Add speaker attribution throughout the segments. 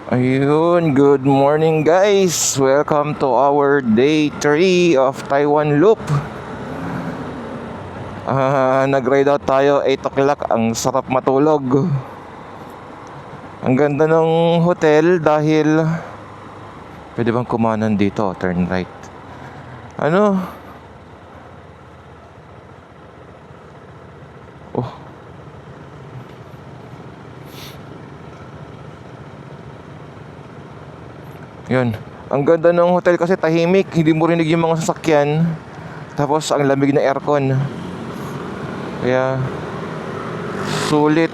Speaker 1: Ayun, good morning guys! Welcome to our day 3 of Taiwan Loop. Nag-ride out tayo 8 o'clock. Ang sarap matulog. Ang ganda ng hotel dahil pwede bang kumanan dito? Turn right. Ano? Oh, yun. Ang ganda ng hotel kasi tahimik. Hindi mo rinig yung mga sasakyan. Tapos ang lamig na aircon. Kaya sulit.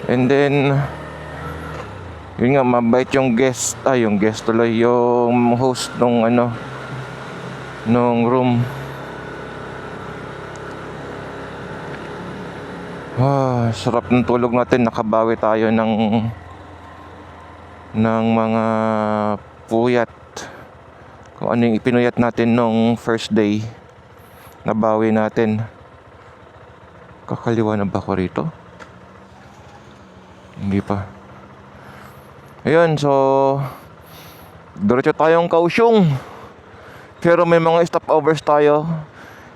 Speaker 1: And then yun nga, mabait yung guest. Yung guest tuloy, yung host nung nung room. Sarap ng tulog natin. Nakabawi tayo ng mga puyat. Kung ano yung ipinuyat natin nung first day, nabawi natin. Kakaliwa na ba ako rito? Hindi pa. Ayun, so diretso tayong Kaohsiung. Pero may mga stopovers tayo.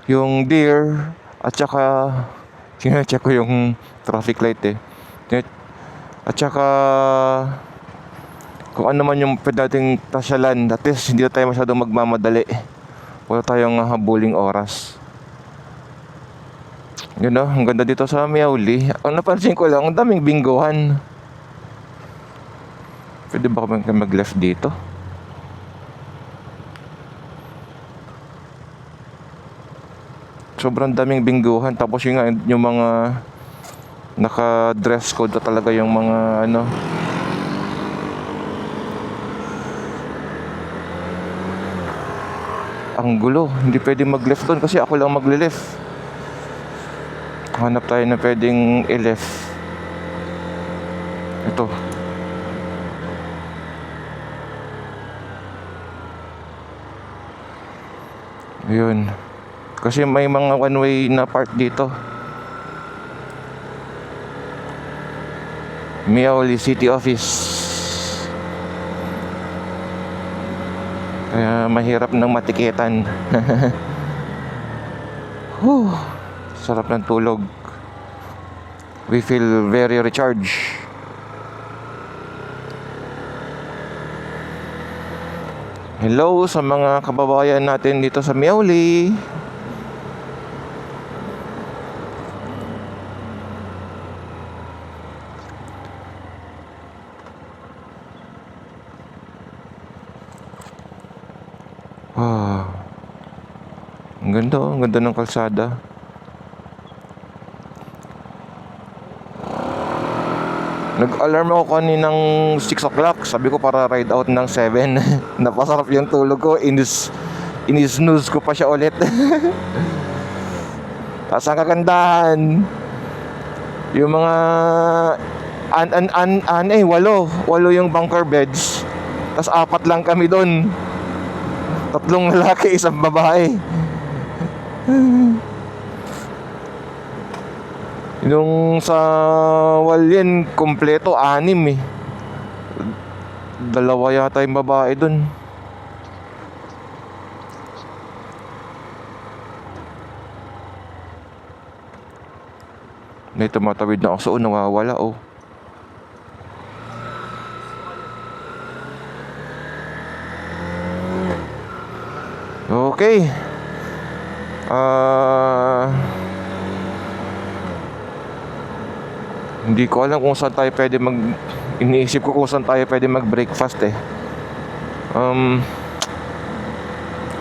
Speaker 1: Yung Deer. At saka check ko yung traffic light eh. At saka kung ano man yung pwede nating tasyalan. At least hindi tayo masyadong magmamadali. Wala tayong habuling oras. Yun o, ang ganda dito sa Miauli. Ang napansin ko lang, ang daming binggohan. Pwede ba kami mag-left dito? Sobrang daming bingguhan. Tapos yung mga naka-dress code na talaga yung mga ang gulo. Hindi pwede mag-left doon kasi ako lang magle-left. Hanap tayo na pwedeng i-left. Ito. Ayun. Kasi may mga one-way na part dito. Miauli City Office. Kaya mahirap ng matiketan. Sarap ng tulog. We feel very recharged. Hello sa mga kababayan natin dito sa Miauli. Ang ganda ng kalsada. Nag-alarm ako kaninang 6 o'clock. Sabi ko para ride out ng 7. Napasarap yung tulog ko. Inis-snooze ko pa siya ulit. Tapos ang kagandahan, yung mga walo yung bunker beds. Tapos 4 lang kami doon. 3 lalaki, 1 babae. Yung sa Walyen, kompleto 6 eh. 2 yata yung babae dun. May tumatawid na ako. Nawawala oh. Okay. Hindi ko alam kung saan tayo pwede iniisip ko kung saan tayo pwede mag-breakfast eh.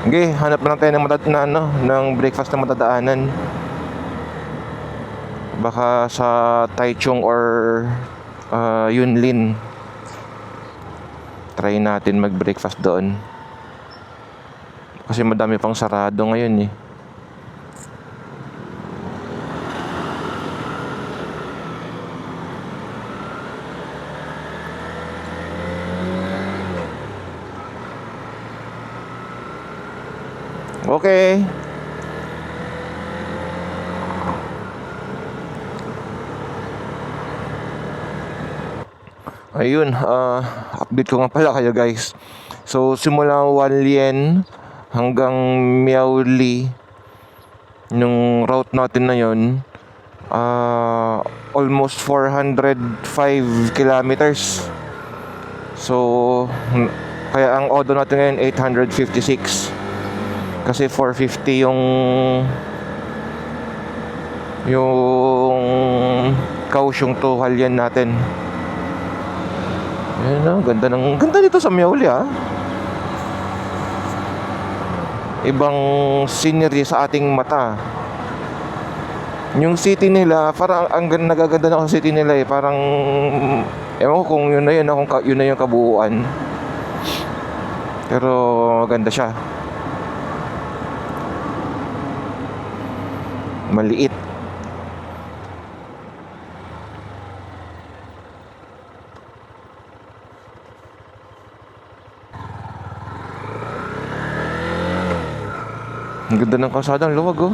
Speaker 1: Okay, hanap na tayo ng breakfast na matadaanan. Baka sa Taichung or Yunlin. Try natin mag-breakfast doon. Kasi madami pang sarado ngayon eh. Okay. Ayun, update ko nga pala kayo guys. So simula Hualien hanggang Miaoli, nung route natin na yon, almost 405 kilometers. So kaya ang odo natin ngayon 856, kasi 450 yung Kaohsiung to Hualien natin. Ayan, ganda dito sa Miaoli ibang scenery sa ating mata. Yung city nila, parang nagaganda na ako sa city nila parang ewan ko kung yun na yun, kung yun na yung kabuuan, pero maganda siya. Maliit. Ang ganda ng kalsada, ang luwag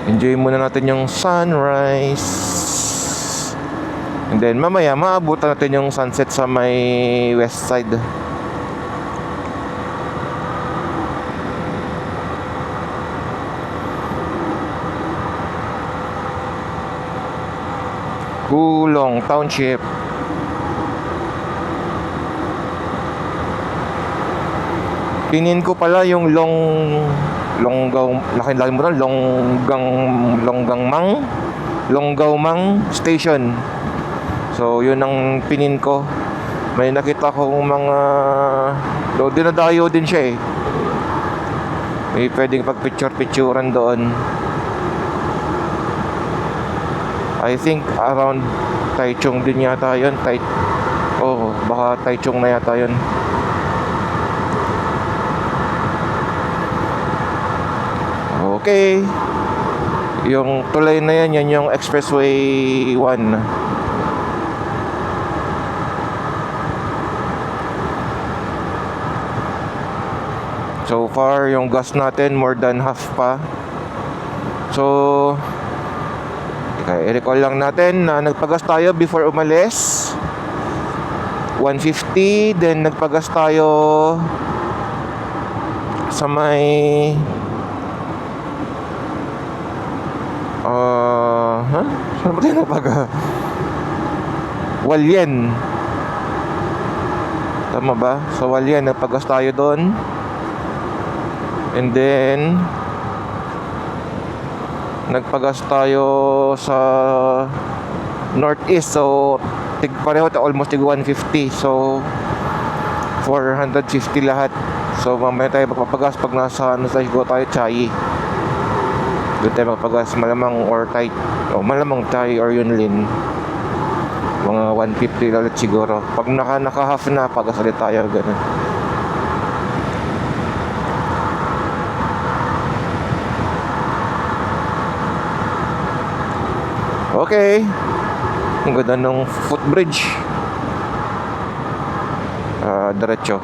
Speaker 1: Enjoy muna natin yung sunrise. And then mamaya maabutan natin yung sunset sa may west side. Kulong Township. Pinin ko pala yung laki mo na, Longgaumang Station. So yun ang pinin ko. May nakita kong mga dinadayo din siya May pwedeng pagpicture-picturean doon. I think around Taichung din yata yun. Baka Taichung na yata yun. Okay. Yung tulay na yan yung Expressway 1. So far, yung gas natin more than half pa. So i-recall lang natin na nagpagas tayo before umalis 150. Then nagpagas tayo sa may saan ba tayo nagpagas? Hualien. Tama ba? Sa Hualien nagpagas tayo doon. And then nagpagas tayo sa northeast. So pareho almost 150. So 450 lahat. So mamaya tayo magpapagas pag nasa siguro tayo Chiayi. Doon tayo magpagas, malamang malamang Chiayi or Yunlin. Mga 150 ulit siguro. Pag naka-half na, pagas ulit tayo, ganun. Okay. Ang ganda ng footbridge. Diretso.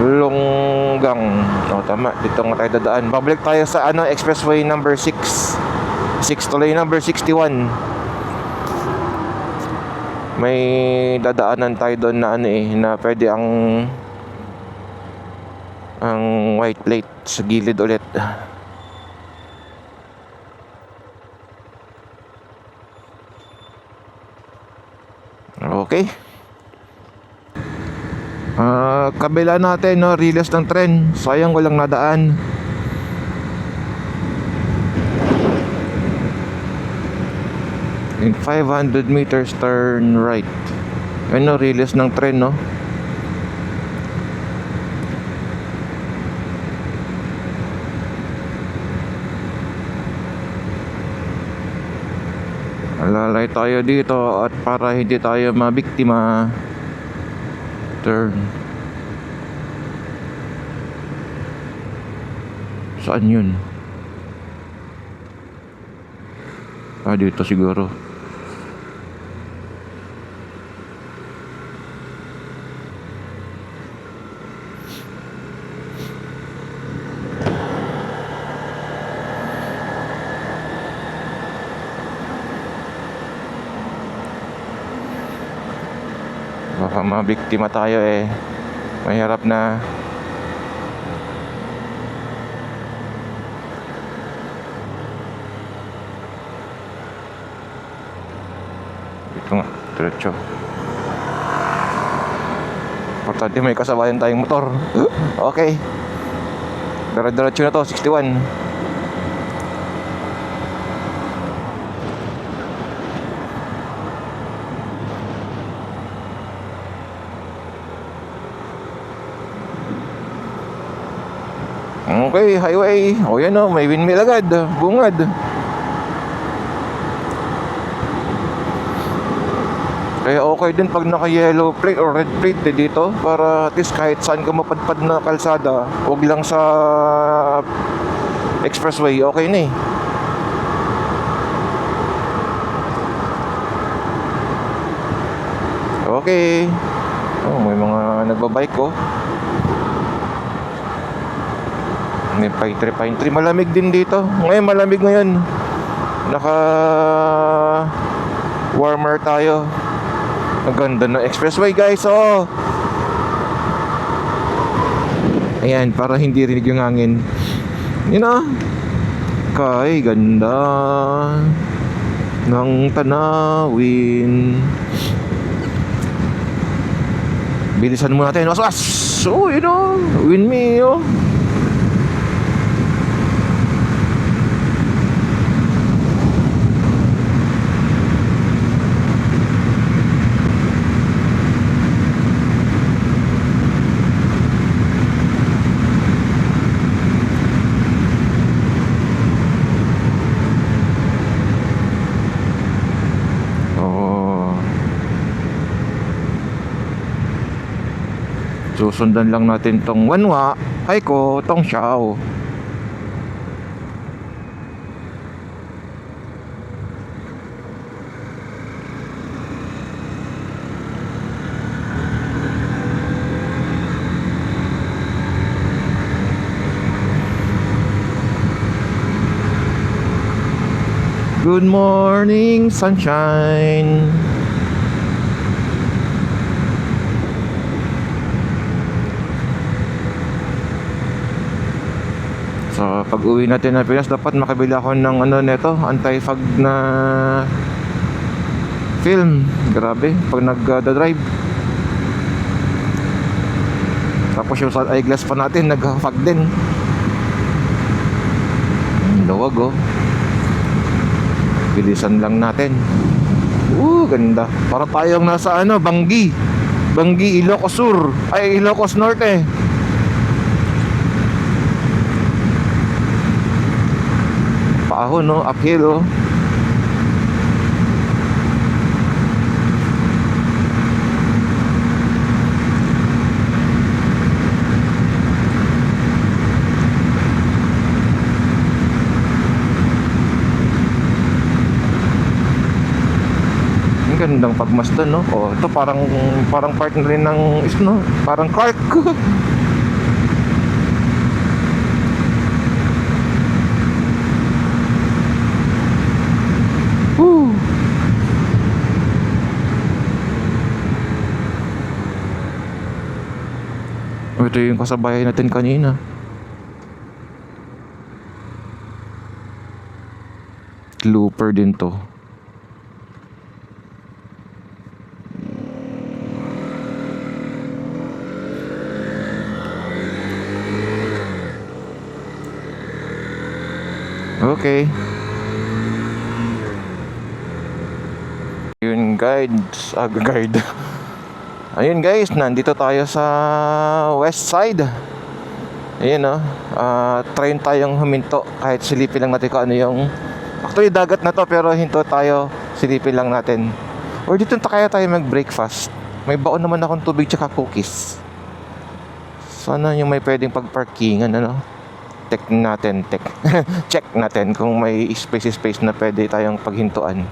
Speaker 1: Longgang. Tama. Dito nga tayo dadaan. Babalik tayo sa expressway number 6. Tuloy number 61. May dadaanan tayo doon na na pwede ang white plate sa gilid ulit. Okay. Kabila natin release ng tren. Sayang walang nadaan. In 500 meters turn right. Release ng tren Alalay tayo dito at para hindi tayo mabiktima, turn. Saan yun? Dito siguro. Baka mabiktima tayo eh. Mahirap na. Ito nga, diretso. Importante may kasabayan tayong motor. Okay. Diretso na to, 61. Okay, highway. O yan o, may windmill agad. Bungad. Kaya okay din pag naka-yellow plate or red plate dito, para at least kahit saan ka mapadpad na kalsada, huwag lang sa expressway, okay na eh. Okay. Oh, may mga nagbabike oh. May pine tree. Malamig din dito. Ngayon malamig ngayon. Naka warmer tayo. Ang ganda ng expressway guys. Oh. Ayan, para hindi rinig yung hangin. Yun know? Kay ganda ng tanawin. Bilisan mo natin. Was. So, you know, win me, oh. Susundan lang natin tong Wanwa, Haiko, tong Siao. Good morning, sunshine. So, pag uwi natin ng Pinas, dapat makabili ako ng ano neto, anti-fog na film. Grabe, pag nag-drive. Tapos yung sun eyeglass pa natin, nag-fog din. Luwag oh. Bilisan lang natin. Ganda. Para tayong nasa ano, Banggi, Ilocos Sur. Ay, Ilocos Norte. Paahon no, uphill oh. Ang gandang pagmasdan no. Oh, ito parang part na rin ng no, parang Clark. Ito yung kasabayan natin kanina. Looper din to. Okay. Yun guides, guide. Ayun guys, nandito tayo sa west side. Ayun oh, train tayong huminto. Kahit silipin lang natin kung ano yung actually dagat na to, pero hinto tayo, silipin lang natin. Or dito kaya tayo mag-breakfast. May baon naman akong tubig tsaka cookies. Sana yung may pwedeng pag-parkingan ano. Check natin kung may space na pwede tayong paghintuan.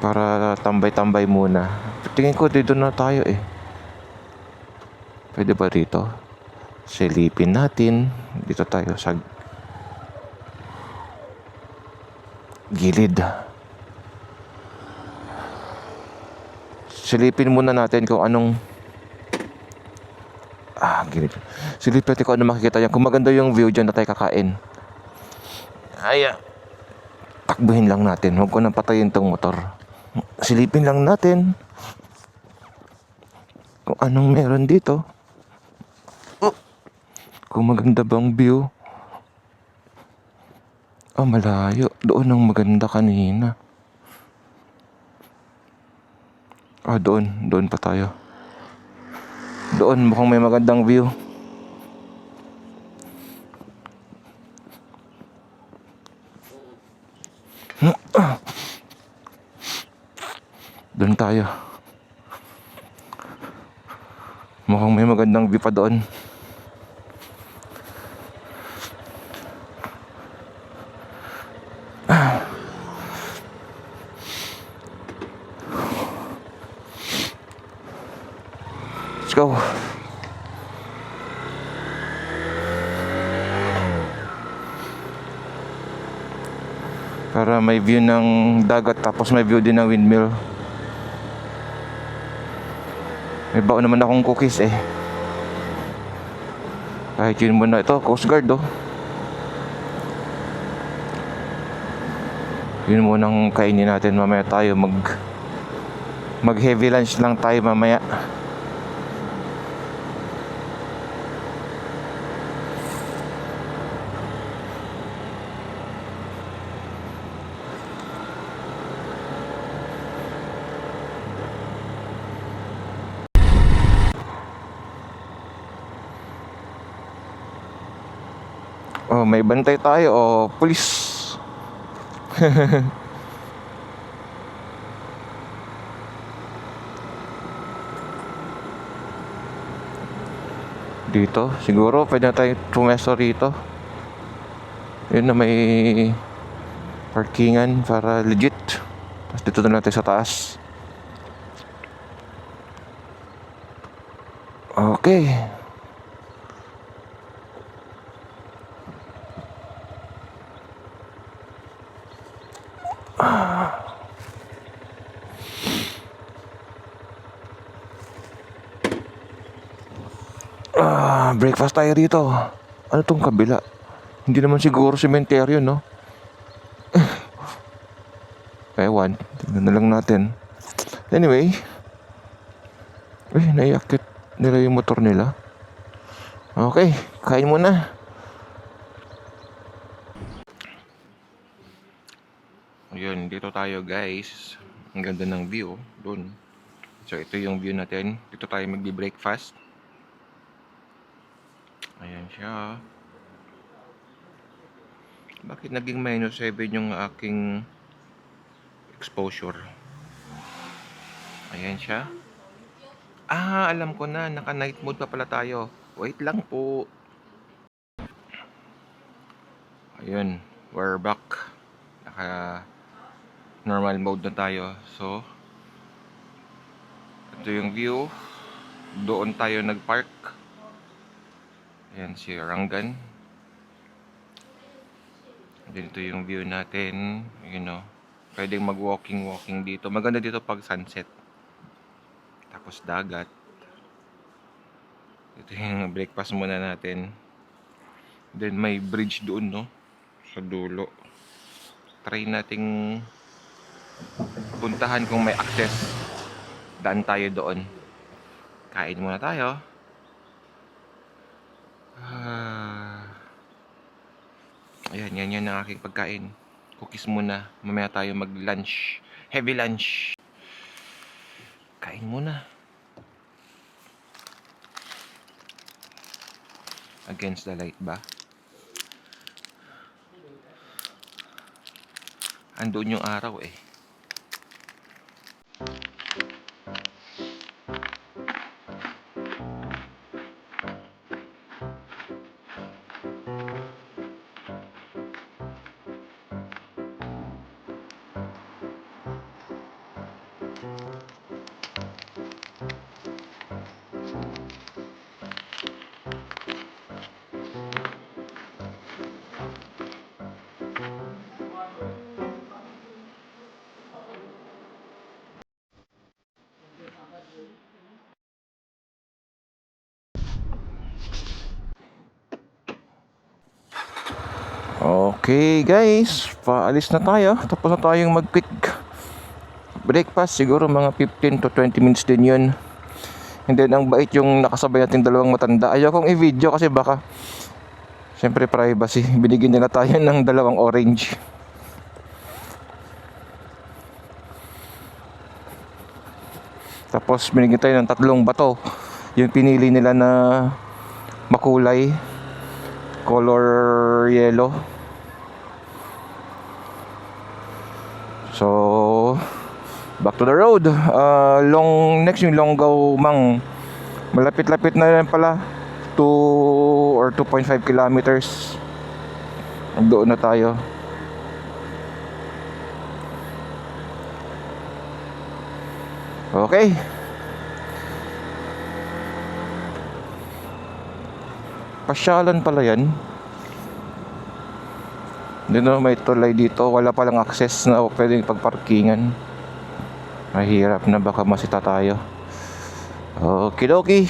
Speaker 1: Para tambay-tambay muna. Tingin ko dito na tayo eh. Pwede ba dito? Silipin natin. Dito tayo sa gilid. silipin muna natin kung anong ganito. Silipin natin kung ano makikita yan. Kung maganda yung view dyan na tayo kakain. Takbuhin lang natin. Huwag ko nang patayin tong motor. Silipin lang natin kung anong meron dito. Kung maganda bang view. Malayo. Doon ang maganda kanina. Doon pa tayo. Doon mukhang may magandang view. Doon tayo. Mukhang may magandang view pa doon. Let's go. Para may view ng dagat tapos may view din ng windmill. May baon naman akong cookies eh. Kahit yun muna ito, Coast Guard Yun munang kainin natin mamaya tayo mag heavy lunch lang tayo mamaya. May bantay tayo police. Dito, siguro pwede na tayo pumesto rito. Yun na may parkingan para legit. Tapos dito na natin sa taas. Okay. Breakfast tayo dito. Ano tong kabila? Hindi naman siguro sementeryo, no? Ewan, tignan na lang natin. Anyway, naiakit nila yung motor nila. Okay, kain muna. Ayun, dito tayo guys. Ang ganda ng view doon. So ito yung view natin. Dito tayo magbi-breakfast. Ayan siya. Bakit naging -7 yung aking exposure? Ayan siya. Alam ko na. Naka night mode pa pala tayo. Wait lang po. Ayun. We're back. Naka normal mode na tayo. So ito yung view. Doon tayo nagpark. Ayan si Rangan. Dito yung view natin. Pwedeng mag-walking dito. Maganda dito pag sunset. Tapos dagat. Ito yung breakfast muna natin. Then may bridge doon, no? Sa dulo. Try nating puntahan kung may access. Daan tayo doon. Kain muna tayo. Ayan, yan ang aking pagkain. Cookies muna. Mamaya tayo mag-lunch. Heavy lunch. Kain muna. Against the light ba? Andun yung araw eh. Okay guys, paalis na tayo. Tapos na tayong mag-quick breakfast. Siguro mga 15 to 20 minutes din yun. And then ang bait yung nakasabay natin dalawang matanda. Ayokong i-video kasi baka syempre privacy. Binigyan nila tayo ng dalawang orange. Tapos binigyan tayo ng 3 bato. Yung pinili nila na makulay, color yellow. So back to the road. Next yung Longgaw Mang. Malapit-lapit na rin pala. 2 or 2.5 kilometers. Doon na tayo. Okay. Pasyalan pala yan. Dito may tulay dito. Wala palang access na pwedeng pagparkingan. Mahirap na, baka masita tayo. Okidoki.